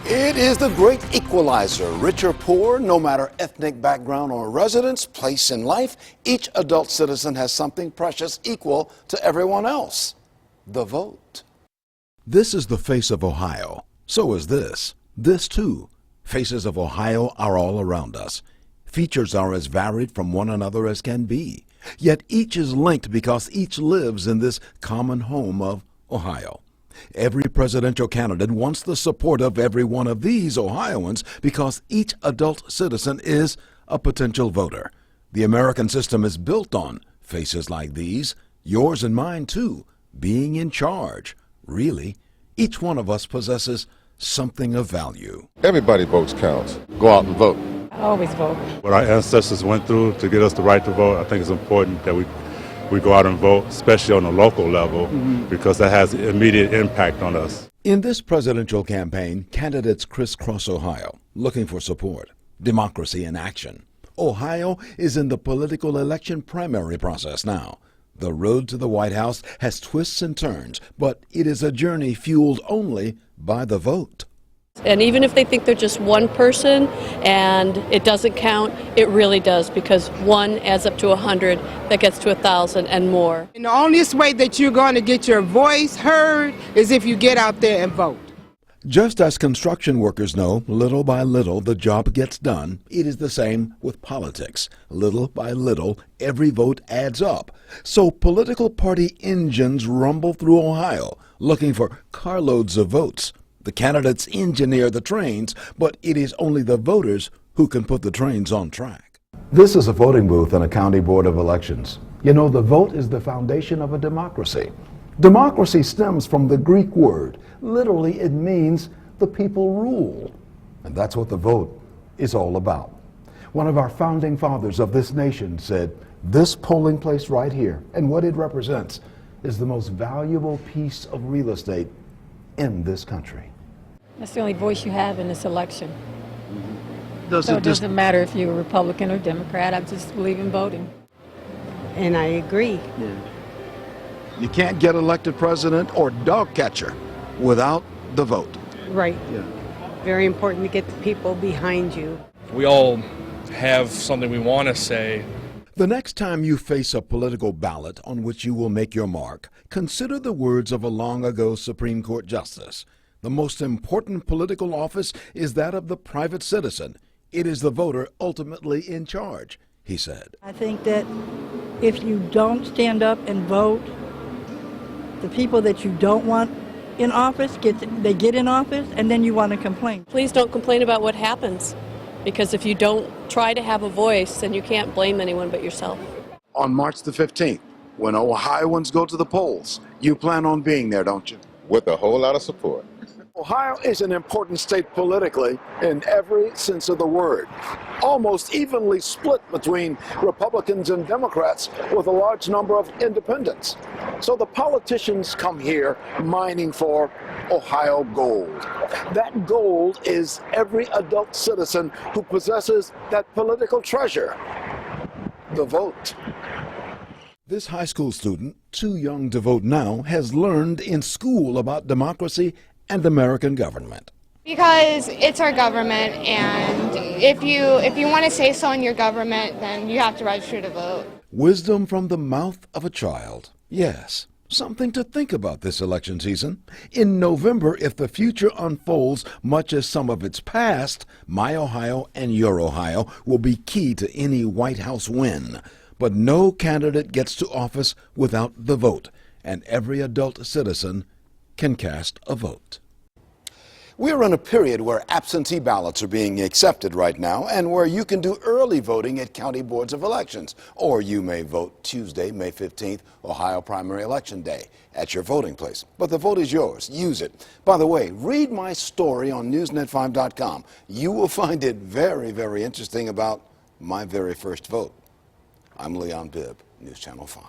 It is the great equalizer. Rich or poor, no matter ethnic background or residence, place in life, each adult citizen has something precious equal to everyone else: the vote. This is the face of Ohio. So is this. This too. Faces of Ohio are all around us. Features are as varied from one another as can be. Yet each is linked because each lives in this common home of Ohio. Every presidential candidate wants the support of every one of these Ohioans because each adult citizen is a potential voter. The American system is built on faces like these, yours and mine too, being in charge. Really, each one of us possesses something of value. Everybody votes counts. Go out and vote. I always vote. What our ancestors went through to get us the right to vote, I think it's important that we go out and vote, especially on the local level, because that has immediate impact on us. In this presidential campaign, candidates crisscross Ohio, looking for support, democracy in action. Ohio is in the political election primary process now. The road to the White House has twists and turns, but it is a journey fueled only by the vote. And even if they think they're just one person and it doesn't count, it really does, because one adds up to 100, that gets to 1,000 and more. And the only way that you're going to get your voice heard is if you get out there and vote. Just as construction workers know, little by little the job gets done, it is the same with politics. Little by little, every vote adds up. So political party engines rumble through Ohio, looking for carloads of votes. The candidates engineer the trains, but it is only the voters who can put the trains on track. This is a voting booth in a county board of elections. You know, the vote is the foundation of a democracy. Democracy stems from the Greek word. Literally, it means the people rule. And that's what the vote is all about. One of our founding fathers of this nation said, "This polling place right here, and what it represents, is the most valuable piece of real estate in this country." That's the only voice you have in this election. So it doesn't matter if you're a Republican or Democrat. I just believe in voting. And I agree. You can't get elected president or dog catcher without the vote. Right. Very important to get the people behind you. We all have something we want to say. The next time you face a political ballot on which you will make your mark, consider the words of a long ago Supreme Court justice. The most important political office is that of the private citizen. It is the voter ultimately in charge, he said. I think that if you don't stand up and vote, the people that you don't want in office get in office, and then you want to complain. Please don't complain about what happens, because if you don't try to have a voice, then you can't blame anyone but yourself. On March the 15th, when Ohioans go to the polls, you plan on being there, don't you? With a whole lot of support. Ohio is an important state politically in every sense of the word. Almost evenly split between Republicans and Democrats, with a large number of independents. So the politicians come here mining for Ohio gold. That gold is every adult citizen who possesses that political treasure: the vote. This high school student, too young to vote now, has learned in school about democracy and American government. Because it's our government, and if you want to say so in your government, then you have to register to vote. Wisdom from the mouth of a child. Yes, something to think about this election season. In November, if the future unfolds much as some of its past, my Ohio and your Ohio will be key to any White House win. But no candidate gets to office without the vote, and every adult citizen can cast a vote. We're in a period where absentee ballots are being accepted right now, and where you can do early voting at county boards of elections. Or you may vote Tuesday, May 15th, Ohio primary election day, at your voting place. But the vote is yours. Use it. By the way, read my story on newsnet5.com. You will find it very, very interesting about my very first vote. I'm Leon Bibb, News Channel 5.